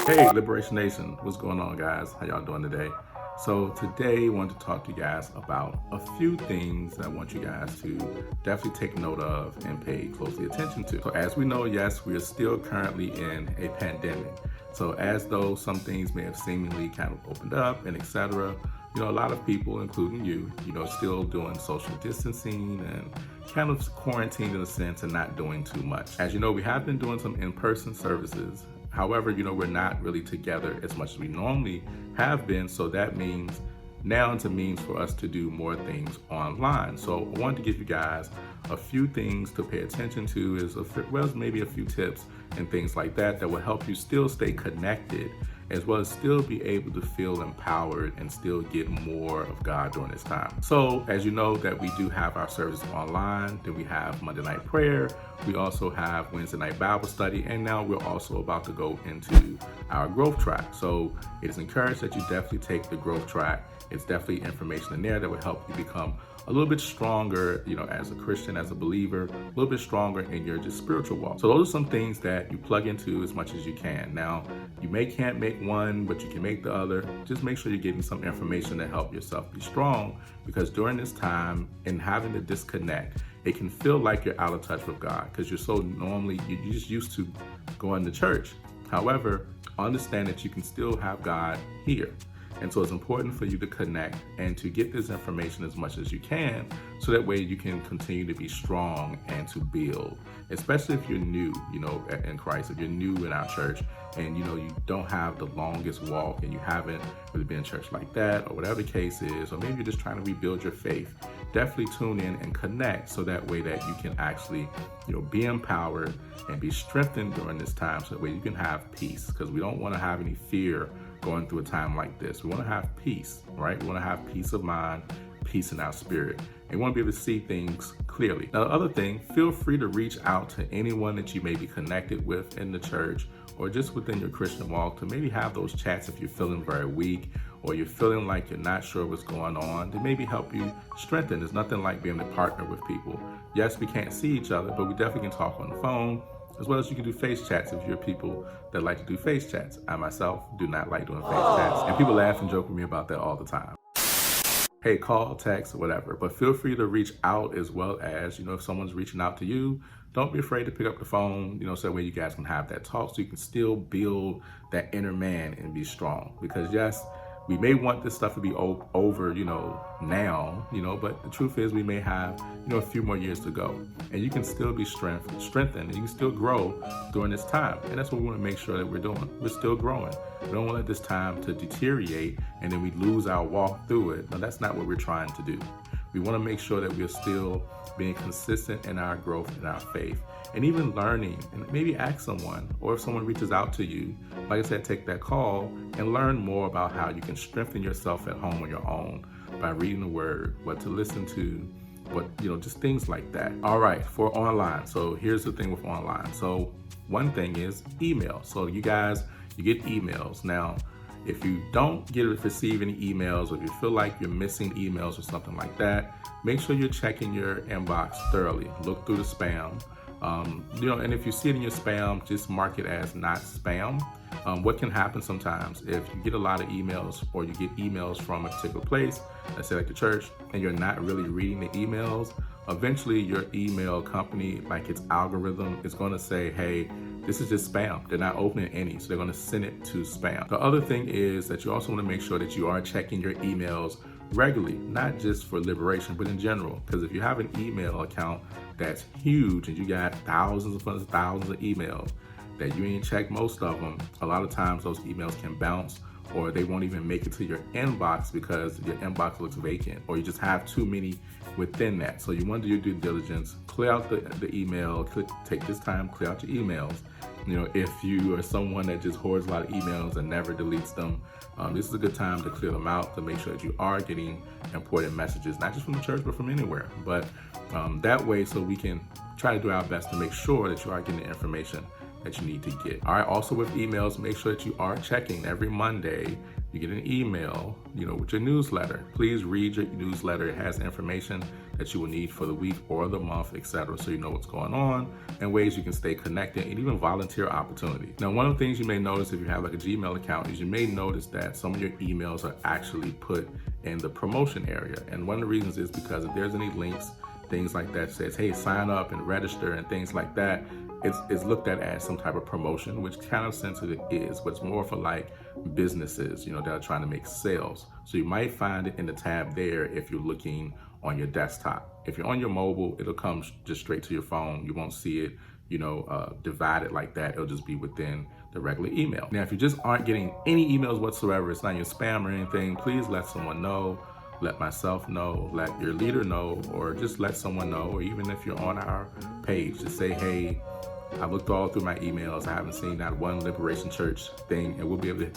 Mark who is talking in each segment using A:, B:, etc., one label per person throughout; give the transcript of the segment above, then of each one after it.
A: Hey, Liberation Nation, what's going on, guys? How y'all doing today? So today I want to talk to you guys about a few things that I want you guys to definitely take note of and pay closely attention to. So as we know, yes, we are still currently in a pandemic. So as though some things may have seemingly kind of opened up and etc., a lot of people, including you, still doing social distancing and kind of quarantined in a sense and not doing too much. As you know, we have been doing some in-person services. However, we're not really together as much as we normally have been. So that means now it's a means for us to do more things online. So I wanted to give you guys a few things to pay attention to, maybe a few tips and things like that will help you still stay connected, as well as still be able to feel empowered and still get more of God during this time. So as you know that we do have our services online, then we have Monday night prayer, we also have Wednesday night Bible study, and now we're also about to go into our growth track. So it is encouraged that you definitely take the growth track. It's definitely information in there that will help you become a little bit stronger, as a Christian, as a believer, a little bit stronger in your just spiritual walk. So those are some things that you plug into as much as you can. Now, you can't make one, but you can make the other. Just make sure you're getting some information to help yourself be strong, because during this time and having to disconnect, it can feel like you're out of touch with God, because you're just used to going to church. However, understand that you can still have God here. And so it's important for you to connect and to get this information as much as you can, so that way you can continue to be strong and to build, especially if you're new, in Christ, if you're new in our church and, you don't have the longest walk and you haven't really been in church like that, or whatever the case is, or maybe you're just trying to rebuild your faith. Definitely tune in and connect, so that way that you can actually, be empowered and be strengthened during this time, so that way you can have peace, because we don't want to have any fear going through a time like this. We want to have peace, right? We want to have peace of mind, peace in our spirit, and we want to be able to see things clearly. Now, the other thing, feel free to reach out to anyone that you may be connected with in the church or just within your Christian walk, to maybe have those chats if you're feeling very weak or you're feeling like you're not sure what's going on, to maybe help you strengthen. There's nothing like being a partner with people. Yes, we can't see each other, but we definitely can talk on the phone, as well as you can do face chats if you're people that like to do face chats. I myself do not like doing face chats, and people laugh and joke with me about that all the time. Hey, call, text, whatever, but feel free to reach out, as well as, if someone's reaching out to you, don't be afraid to pick up the phone, so that way you guys can have that talk, so you can still build that inner man and be strong. Because yes, we may want this stuff to be over, now, but the truth is we may have, a few more years to go, and you can still be strengthened, and you can still grow during this time. And that's what we want to make sure that we're doing. We're still growing. We don't want to let this time to deteriorate and then we lose our walk through it. No, that's not what we're trying to do. We want to make sure that we're still being consistent in our growth in our faith, and even learning, and maybe ask someone, or if someone reaches out to you, like I said, take that call and learn more about how you can strengthen yourself at home on your own by reading the word, what to listen to, just things like that. All right, for online. So here's the thing with online. So one thing is email. So you guys, you get emails. Now, if you don't receive any emails, or if you feel like you're missing emails or something like that, make sure you're checking your inbox thoroughly. Look through the spam. And if you see it in your spam, just mark it as not spam. What can happen sometimes if you get a lot of emails, or you get emails from a particular place, let's say like the church, and you're not really reading the emails, eventually your email company, like its algorithm, is going to say, hey, this is just spam. They're not opening any, so they're going to send it to spam. The other thing is that you also want to make sure that you are checking your emails regularly, not just for Liberation, but in general. Because if you have an email account that's huge and you got thousands of emails that you ain't checked most of them, a lot of times those emails can bounce, or they won't even make it to your inbox because your inbox looks vacant, or you just have too many within that. So you want to do your due diligence, clear out the email, take this time, clear out your emails. If you are someone that just hoards a lot of emails and never deletes them, this is a good time to clear them out, to make sure that you are getting important messages, not just from the church, but from anywhere. But that way, so we can try to do our best to make sure that you are getting the information that you need to get. All right, also with emails, make sure that you are checking every Monday You get an email, with your newsletter. Please read your newsletter. It has information that you will need for the week or the month, etc. So you know what's going on and ways you can stay connected and even volunteer opportunities. Now, one of the things you may notice if you have like a Gmail account is you may notice that some of your emails are actually put in the promotion area. And one of the reasons is because if there's any links, things like that says, hey, sign up and register and things like that, it's looked at as some type of promotion, which kind of sense it is, but it's more for like businesses, that are trying to make sales. So you might find it in the tab there if you're looking on your desktop. If you're on your mobile, it'll come just straight to your phone. You won't see it, divided like that. It'll just be within the regular email. Now, if you just aren't getting any emails whatsoever, it's not your spam or anything, please let someone know. Let myself know, let your leader know, or just let someone know, or even if you're on our page, just say, hey, I looked all through my emails. I haven't seen that one Liberation Church thing, and we'll be able to,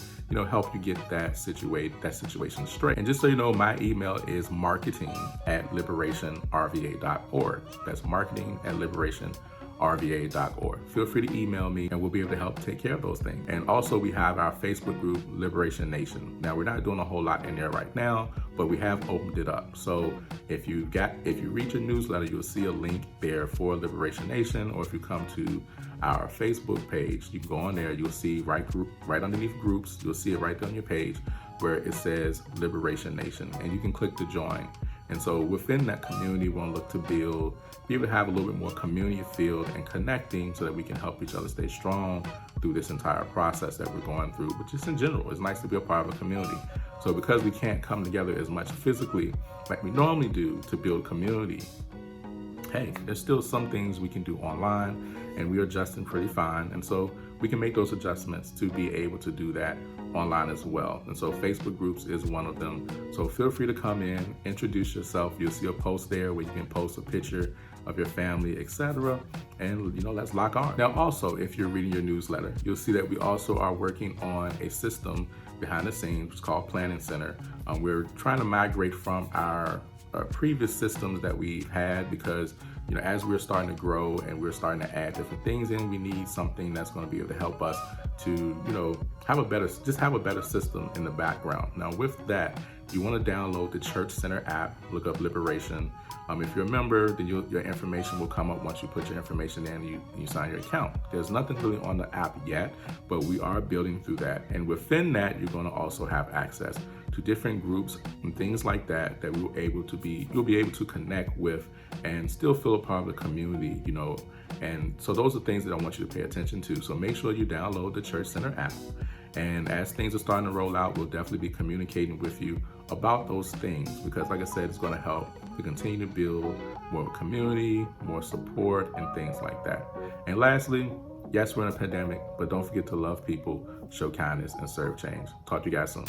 A: help you get that situation straight. And just so you know, my email is marketing@liberationrva.org. That's marketing@liberationrva.org. Feel free to email me, and we'll be able to help take care of those things. And also, we have our Facebook group, Liberation Nation. Now, we're not doing a whole lot in there right now, but we have opened it up. So if you read your newsletter, you'll see a link there for Liberation Nation, or if you come to our Facebook page, you can go on there, you'll see right underneath groups, you'll see it right there on your page where it says Liberation Nation, and you can click to join. And so within that community, we want to look to be able to have a little bit more community feel and connecting so that we can help each other stay strong through this entire process that we're going through, but just in general, it's nice to be a part of a community. So because we can't come together as much physically like we normally do to build community, hey, there's still some things we can do online, and we're adjusting pretty fine. And so we can make those adjustments to be able to do that online as well. And so Facebook groups is one of them. So feel free to come in, introduce yourself. You'll see a post there where you can post a picture of your family, etc. And let's lock on. Now also, if you're reading your newsletter, you'll see that we also are working on a system behind the scenes. It's called Planning Center. We're trying to migrate from our previous systems that we've had because as we're starting to grow and we're starting to add different things in, we need something that's going to be able to help us to have a better system in the background. Now with that, you want to download the Church Center app, look up Liberation. If you're a member, then your information will come up once you put your information in and you sign your account. There's nothing really on the app yet, but we are building through that. And within that, you're going to also have access to different groups and things like that you'll be able to connect with and still feel a part of the community, And so those are things that I want you to pay attention to. So make sure you download the Church Center app. And as things are starting to roll out, we'll definitely be communicating with you about those things because, like I said, it's going to help to continue to build more community, more support, and things like that. And lastly, yes, we're in a pandemic, but don't forget to love people, show kindness, and serve change. Talk to you guys soon.